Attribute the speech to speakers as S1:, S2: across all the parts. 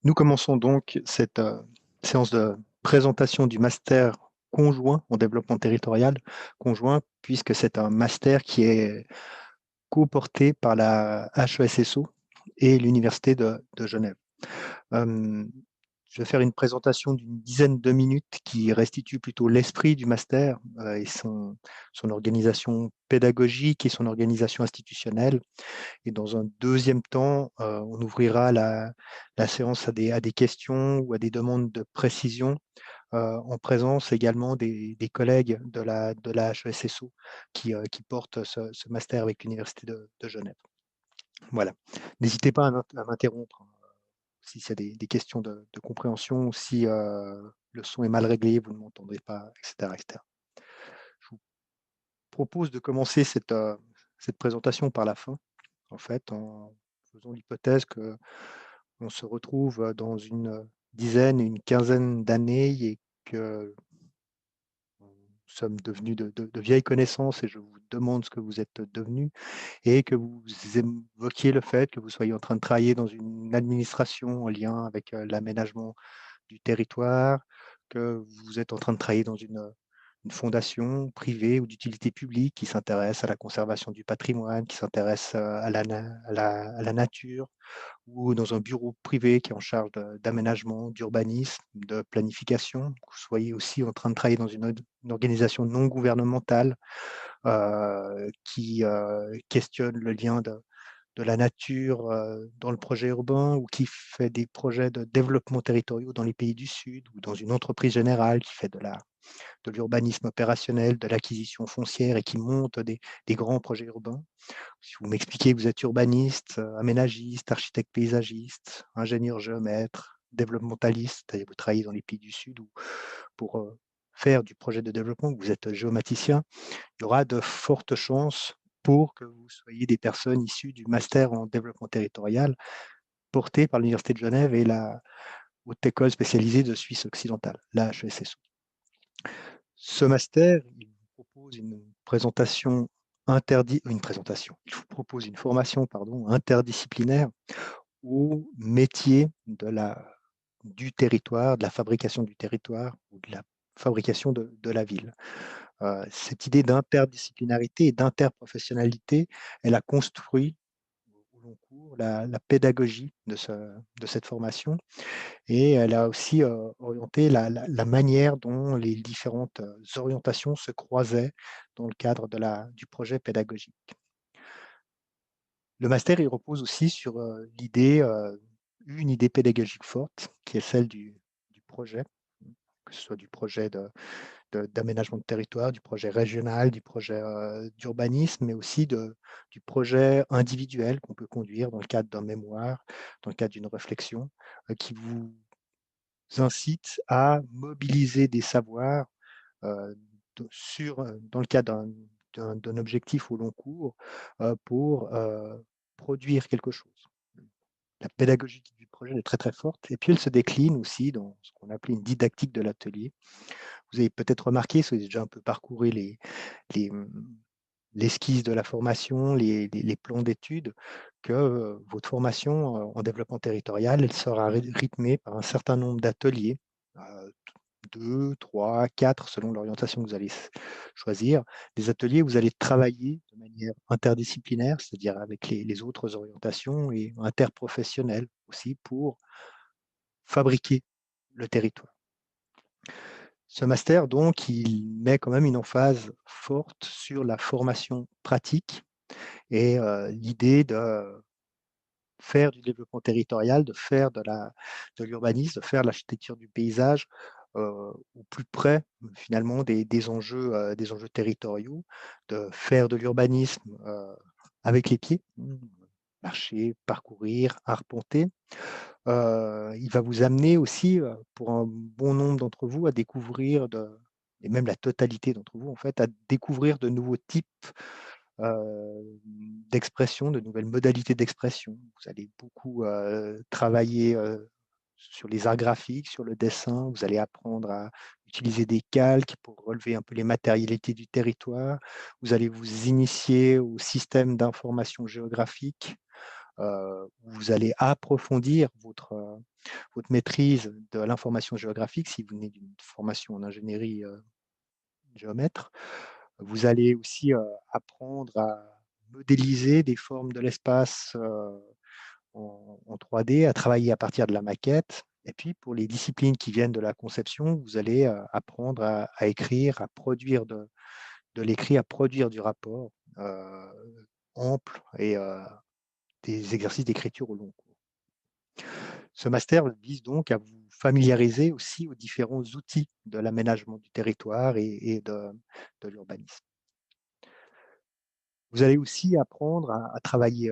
S1: Nous commençons donc cette séance de présentation du master conjoint en développement territorial, conjoint puisque c'est un master qui est co-porté par la HESSO et l'Université de Genève. Euh, je vais faire une présentation d'une dizaine de minutes qui restitue plutôt l'esprit du master et son organisation pédagogique et son organisation institutionnelle. Et dans un deuxième temps, on ouvrira la séance à des questions ou à des demandes de précision en présence également des collègues de la HESSO qui portent ce master avec l'Université de Genève. Voilà. N'hésitez pas à m'interrompre si c'est des questions de compréhension ou si le son est mal réglé, vous ne m'entendrez pas, etc., etc. Je vous propose de commencer cette présentation par la fin, en fait, en faisant l'hypothèse qu'on se retrouve dans une dizaine, une quinzaine d'années et que nous sommes devenus de vieilles connaissances et je vous demande ce que vous êtes devenus et que vous évoquiez le fait que vous soyez en train de travailler dans une administration en lien avec l'aménagement du territoire, que vous êtes en train de travailler dans une fondation privée ou d'utilité publique qui s'intéresse à la conservation du patrimoine, qui s'intéresse à la nature, ou dans un bureau privé qui est en charge d'aménagement, d'urbanisme, de planification, que vous soyez aussi en train de travailler dans une organisation non gouvernementale qui questionne le lien de la nature dans le projet urbain ou qui fait des projets de développement territoriaux dans les pays du Sud ou dans une entreprise générale qui fait de l'urbanisme opérationnel, de l'acquisition foncière et qui monte des grands projets urbains. Si vous m'expliquez que vous êtes urbaniste, aménagiste, architecte paysagiste, ingénieur géomètre, développementaliste, c'est-à-dire vous travaillez dans les pays du Sud ou pour faire du projet de développement, vous êtes géomaticien, il y aura de fortes chances pour que vous soyez des personnes issues du master en développement territorial porté par l'Université de Genève et la Haute École spécialisée de Suisse occidentale, la HESSO. Ce master, il vous propose il vous propose une formation interdisciplinaire au métier du territoire, de la fabrication du territoire ou de la fabrication de la ville. Cette idée d'interdisciplinarité et d'interprofessionnalité, elle a construit au long cours la pédagogie de cette formation et elle a aussi orienté la manière dont les différentes orientations se croisaient dans le cadre du projet pédagogique. Le master, il repose aussi sur une idée pédagogique forte, qui est celle du projet, que ce soit du projet d'aménagement de territoire, du projet régional, du projet d'urbanisme, mais aussi du projet individuel qu'on peut conduire dans le cadre d'un mémoire, dans le cadre d'une réflexion, qui vous incite à mobiliser des savoirs euh, dans le cadre d'un objectif au long cours pour produire quelque chose. La pédagogie du projet est très très forte et puis elle se décline aussi dans ce qu'on appelle une didactique de l'atelier. Vous avez peut-être remarqué, si vous avez déjà un peu parcouru les, l'esquisse de la formation, les plans d'études, que votre formation en développement territorial, elle sera rythmée par un certain nombre d'ateliers, euh, 2, 3, 4, selon l'orientation que vous allez choisir. Des ateliers où vous allez travailler de manière interdisciplinaire, c'est-à-dire avec les autres orientations et interprofessionnelles aussi pour fabriquer le territoire. Ce master, donc, il met quand même une emphase forte sur la formation pratique et l'idée de faire du développement territorial, de faire de l'urbanisme, de faire de l'architecture du paysage au plus près finalement des enjeux territoriaux, de faire de l'urbanisme avec les pieds, marcher, parcourir, arpenter. Il va vous amener aussi, pour un bon nombre d'entre vous, à découvrir, et même la totalité d'entre vous, en fait, à découvrir de nouveaux types d'expression, de nouvelles modalités d'expression. Vous allez beaucoup travailler sur les arts graphiques, sur le dessin. Vous allez apprendre à utiliser des calques pour relever un peu les matérialités du territoire. Vous allez vous initier au système d'information géographique où vous allez approfondir votre maîtrise de l'information géographique si vous venez d'une formation en ingénierie, géomètre. Vous allez aussi, apprendre à modéliser des formes de l'espace, en 3D, à travailler à partir de la maquette. Et puis pour les disciplines qui viennent de la conception, vous allez, apprendre à écrire, à produire de l'écrit, à produire du rapport, ample et des exercices d'écriture au long cours. Ce master vise donc à vous familiariser aussi aux différents outils de l'aménagement du territoire et de l'urbanisme. Vous allez aussi apprendre à travailler,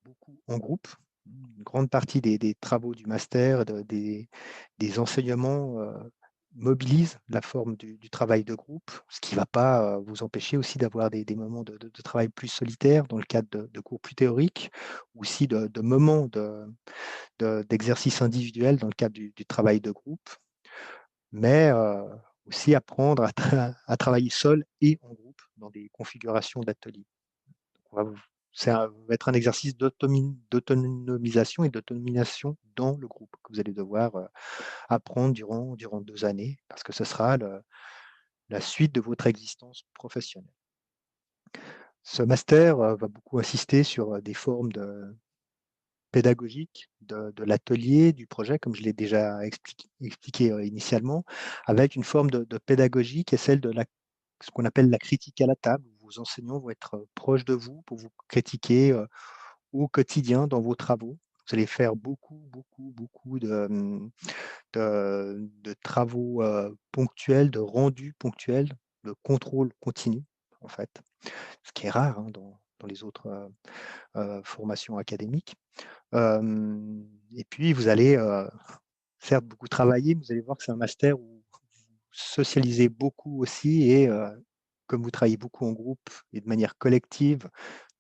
S1: beaucoup en groupe. Une grande partie des travaux du master, des enseignements mobilisent la forme du travail de groupe, ce qui ne va pas vous empêcher aussi d'avoir des moments de travail plus solitaires dans le cadre de cours plus théoriques, ou aussi de moments d'exercices individuels dans le cadre du travail de groupe, mais aussi apprendre à travailler seul et en groupe dans des configurations d'ateliers. On va va être un exercice d'autonomisation et d'autonomisation dans le groupe que vous allez devoir apprendre durant 2 années parce que ce sera la suite de votre existence professionnelle. Ce master va beaucoup insister sur des formes pédagogiques de l'atelier, du projet, comme je l'ai déjà expliqué initialement, avec une forme de pédagogie qui est celle de ce qu'on appelle la critique à la table. Vos enseignants vont être proches de vous pour vous critiquer au quotidien dans vos travaux. Vous allez faire beaucoup de travaux ponctuels, de rendus ponctuels, de contrôle continu, en fait, ce qui est rare hein, dans les autres formations académiques. Et puis, vous allez certes beaucoup travailler, mais vous allez voir que c'est un master où vous socialisez beaucoup aussi et comme vous travaillez beaucoup en groupe et de manière collective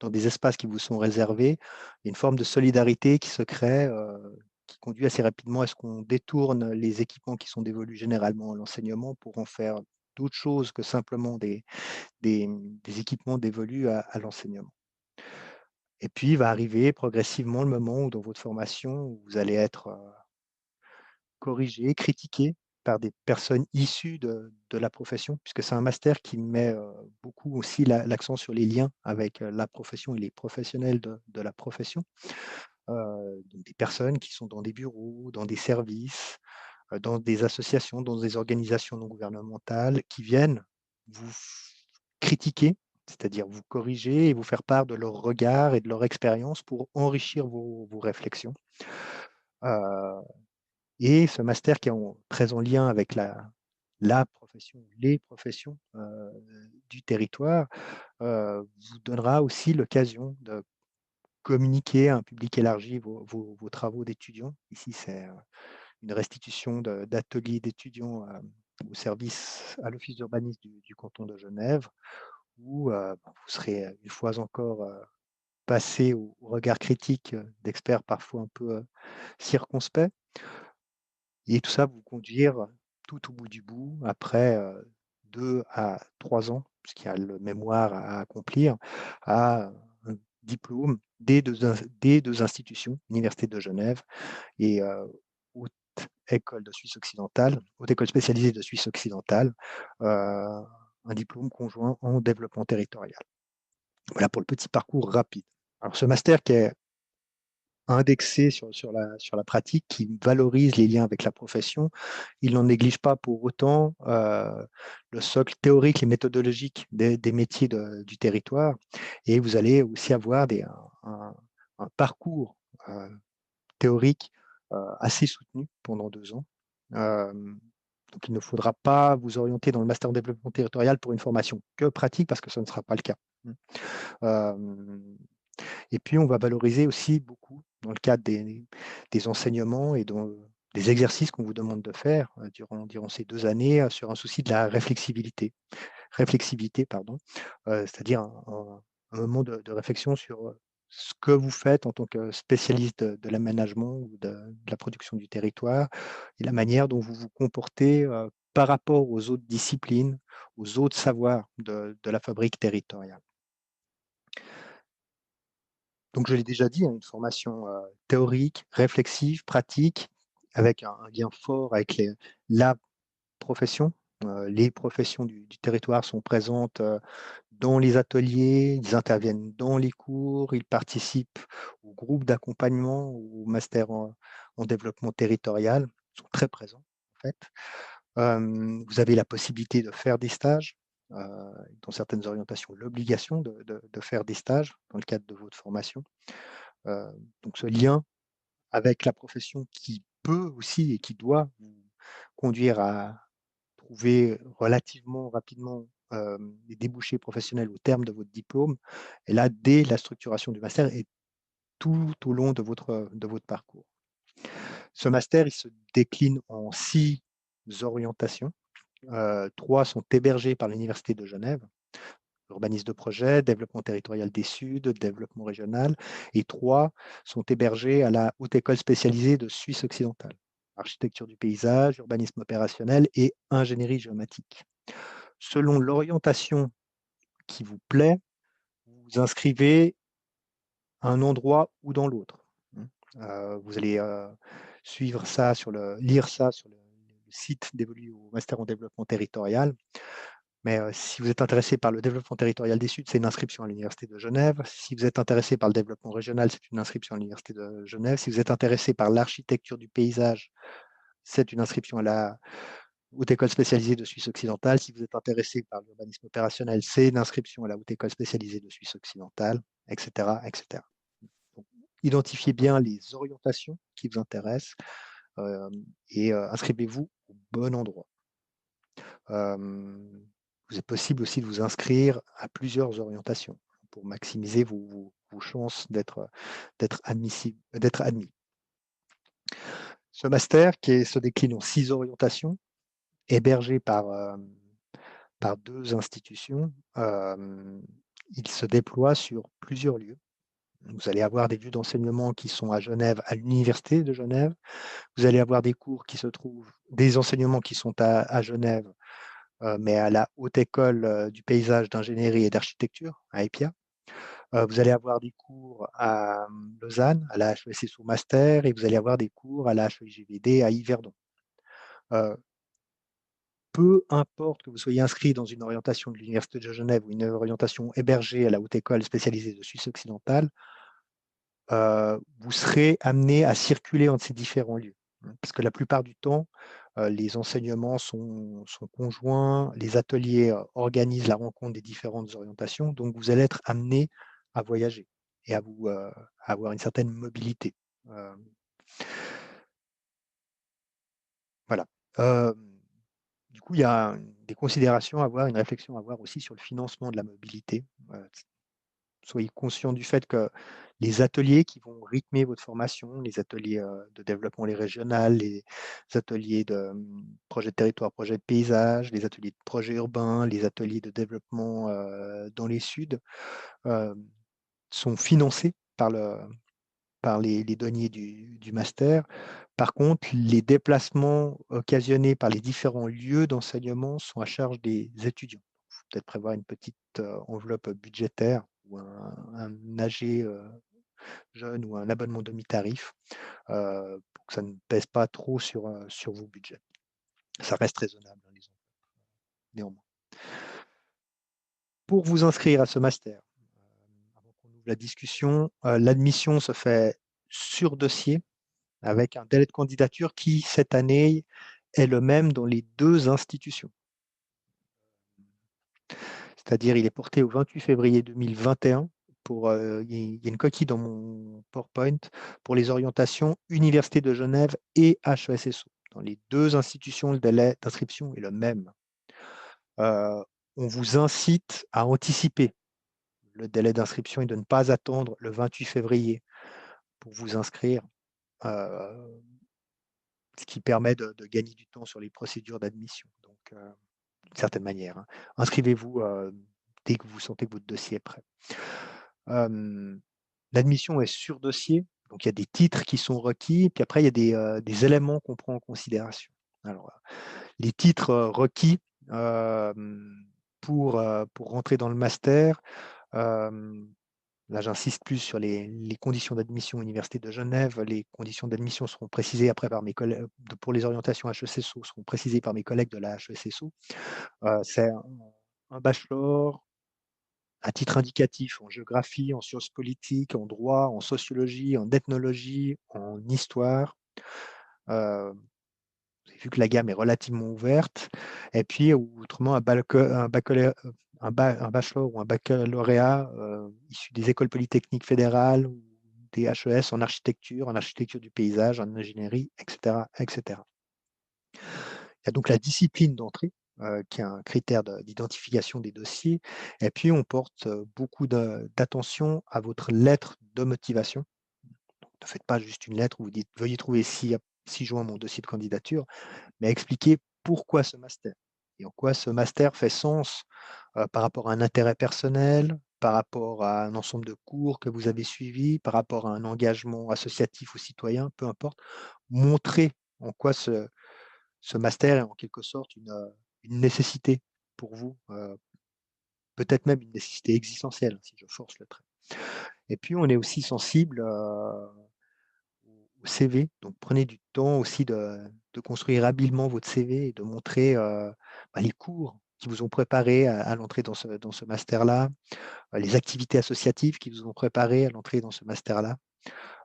S1: dans des espaces qui vous sont réservés, il y a une forme de solidarité qui se crée, qui conduit assez rapidement à ce qu'on détourne les équipements qui sont dévolus généralement à l'enseignement pour en faire d'autres choses que simplement des équipements dévolus à l'enseignement. Et puis va arriver progressivement le moment où dans votre formation, où vous allez être corrigé, critiqué par des personnes issues de la profession, puisque c'est un master qui met beaucoup aussi l'accent sur les liens avec la profession et les professionnels de la profession. Donc des personnes qui sont dans des bureaux, dans des services, dans des associations, dans des organisations non gouvernementales, qui viennent vous critiquer, c'est-à-dire vous corriger et vous faire part de leur regard et de leur expérience pour enrichir vos réflexions. Euh, et ce master qui est très en lien avec la profession, les professions du territoire, vous donnera aussi l'occasion de communiquer à un public élargi vos travaux d'étudiants. Ici, c'est une restitution d'ateliers d'étudiants au service à l'Office d'urbanisme du canton de Genève, où vous serez une fois encore passé au regard critique d'experts parfois un peu circonspects. Et tout ça va vous conduire tout au bout du bout, après 2 à 3 ans, puisqu'il y a le mémoire à accomplir, à un diplôme des 2 institutions, l'Université de Genève et Haute École de Suisse occidentale, Haute École spécialisée de Suisse occidentale, un diplôme conjoint en développement territorial. Voilà pour le petit parcours rapide. Alors ce master qui est indexé sur la pratique, qui valorise les liens avec la profession. Il n'en néglige pas pour autant le socle théorique et méthodologique des métiers du territoire. Et vous allez aussi avoir un parcours théorique assez soutenu pendant 2 ans. Donc, il ne faudra pas vous orienter dans le master en développement territorial pour une formation que pratique, parce que ce ne sera pas le cas. Et puis, on va valoriser aussi beaucoup, dans le cadre des enseignements et des exercices qu'on vous demande de faire durant ces 2 années, sur un souci de la réflexivité, pardon, c'est-à-dire un moment de réflexion sur ce que vous faites en tant que spécialiste de l'aménagement ou de la production du territoire et la manière dont vous vous comportez par rapport aux autres disciplines, aux autres savoirs de la fabrique territoriale. Donc je l'ai déjà dit, hein, une formation, théorique, réflexive, pratique, avec un lien fort avec la profession. Les professions du territoire sont présentes, dans les ateliers, ils interviennent dans les cours, ils participent au groupe d'accompagnement, au master en développement territorial, ils sont très présents en fait. Vous avez la possibilité de faire des stages, dans certaines orientations, l'obligation de faire des stages dans le cadre de votre formation. Heu, donc ce lien avec la profession qui peut aussi et qui doit vous conduire à trouver relativement rapidement, des débouchés professionnels au terme de votre diplôme et là, dès la structuration du master et tout au long de votre parcours. Ce master, il se décline en 6 orientations, 3 sont hébergées par l'Université de Genève, urbanisme de projet, développement territorial des Suds, développement régional et 3 sont hébergées à la Haute École spécialisée de Suisse occidentale, architecture du paysage, urbanisme opérationnel et ingénierie géomatique. Selon l'orientation qui vous plaît, vous vous inscrivez à un endroit ou dans l'autre. Mmh. Vous allez, suivre ça lire ça sur le site dévolu au master en développement territorial. Mais, si vous êtes intéressé par le développement territorial des Suds, c'est une inscription à l'université de Genève. Si vous êtes intéressé par le développement régional, c'est une inscription à l'université de Genève. Si vous êtes intéressé par l'architecture du paysage, c'est une inscription à la Haute École spécialisée de Suisse occidentale. Si vous êtes intéressé par l'urbanisme opérationnel, c'est une inscription à la Haute École spécialisée de Suisse occidentale, et cetera, et cetera. Donc, identifiez bien les orientations qui vous intéressent, et inscrivez-vous au bon endroit. Vous est possible aussi de vous inscrire à plusieurs orientations pour maximiser vos chances d'être admis. Ce master se décline en 6 orientations, hébergé par 2 institutions, il se déploie sur plusieurs lieux. Vous allez avoir des lieux d'enseignement qui sont à Genève, à l'université de Genève. Vous allez avoir des enseignements qui sont à Genève, mais à la Haute École, du paysage, d'ingénierie et d'architecture, à EPIA. Vous allez avoir des cours à, Lausanne, à la HESSO Master et vous allez avoir des cours à la HEIGVD à Yverdon. Heu, peu importe que vous soyez inscrit dans une orientation de l'université de Genève ou une orientation hébergée à la Haute École spécialisée de Suisse occidentale, vous serez amené à circuler entre ces différents lieux. Hein, parce que la plupart du temps, les enseignements sont conjoints, les ateliers, organisent la rencontre des différentes orientations, donc vous allez être amené à voyager et à avoir une certaine mobilité. Hem, voilà. Hem, du coup, il y a des considérations à avoir, une réflexion à avoir aussi sur le financement de la mobilité. Soyez conscient du fait que les ateliers qui vont rythmer votre formation, les ateliers, de développement régional, les ateliers de, projet de territoire, projet de paysage, les ateliers de projet urbain, les ateliers de développement, dans les suds, hem, sont financés par les deniers du master. Par contre, les déplacements occasionnés par les différents lieux d'enseignement sont à charge des étudiants. Il faut peut-être prévoir une petite, enveloppe budgétaire ou un AG, jeune ou un abonnement demi-tarif, pour que ça ne pèse pas trop sur vos budgets. Ça reste raisonnable, hein, disons, néanmoins. Pour vous inscrire à ce master, avant qu'on ouvre la discussion, l'admission se fait sur dossier avec un délai de candidature qui, cette année, est le même dans les 2 institutions. C'est-à-dire, il est porté au 28 février 2021 il y a une coquille dans mon PowerPoint pour les orientations Université de Genève et HESSO. Dans les 2 institutions, le délai d'inscription est le même. On vous incite à anticiper le délai d'inscription et de ne pas attendre le 28 février pour vous inscrire, heu, ce qui permet de gagner du temps sur les procédures d'admission. Donc, d'une certaine manière, hein. Inscrivez-vous, dès que vous sentez que votre dossier est prêt. Hem, L'admission est sur dossier, donc il y a des titres qui sont requis, puis après il y a des éléments qu'on prend en considération. Alors, les titres, requis, pour rentrer dans le master, hem, Là, j'insiste plus sur les conditions d'admission à l'université de Genève. Les conditions d'admission seront précisées après par mes collègues pour les orientations HECSO seront précisées par mes collègues de la HECSO. C'est un bachelor à titre indicatif en géographie, en sciences politiques, en droit, en sociologie, en ethnologie, en histoire. Heu, vous avez vu que la gamme est relativement ouverte et puis autrement un bachelor ou un baccalauréat, issu des écoles polytechniques fédérales ou des HES en architecture du paysage, en ingénierie et cetera et cetera. Il y a donc la discipline d'entrée, qui est un critère d'identification des dossiers et puis on porte, beaucoup d'attention à votre lettre de motivation. Donc ne faites pas juste une lettre où vous dites: «Veuillez trouver ci-joint mon dossier de candidature», mais expliquez pourquoi ce master et en quoi ce master fait sens, par rapport à un intérêt personnel, par rapport à un ensemble de cours que vous avez suivis, par rapport à un engagement associatif ou citoyen, peu importe. Montrez en quoi ce master est en quelque sorte une nécessité pour vous, peut-être même une nécessité existentielle, si je force le trait. Et puis on est aussi sensible, au CV, donc prenez du temps aussi de construire habilement votre CV et de montrer, les cours qui vous ont préparé à l'entrée dans ce master-là, les activités associatives qui vous ont préparé à l'entrée dans ce master-là,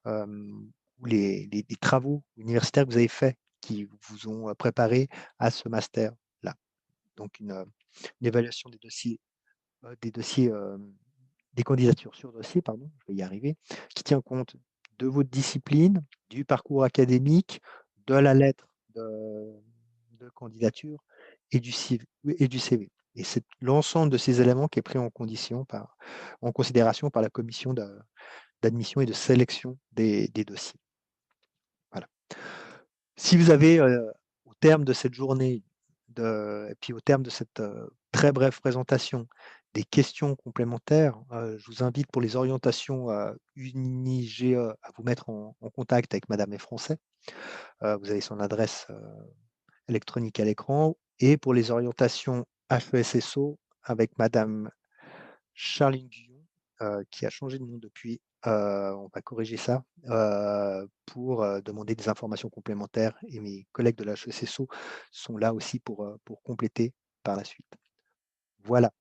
S1: ou les travaux universitaires que vous avez faits qui vous ont, préparé à ce master-là. Donc une évaluation des dossiers, des candidatures sur dossier, pardon, je vais y arriver, qui tient compte de votre discipline, du parcours académique, de la lettre de candidature et du CV. Et c'est l'ensemble de ces éléments qui est pris en considération par la commission d'admission et de sélection des dossiers. Voilà. Si vous avez, au terme de cette journée et puis au terme de cette, très brève présentation, des questions complémentaires, je vous invite pour les orientations, UNIGE à vous mettre en contact avec madame Effrancet. Vous avez son adresse, électronique à l'écran et pour les orientations HESSO avec madame Charline Guyon, qui a changé de nom depuis. On va corriger ça, pour, demander des informations complémentaires et mes collègues de la HESSO sont là aussi pour compléter par la suite. Voilà.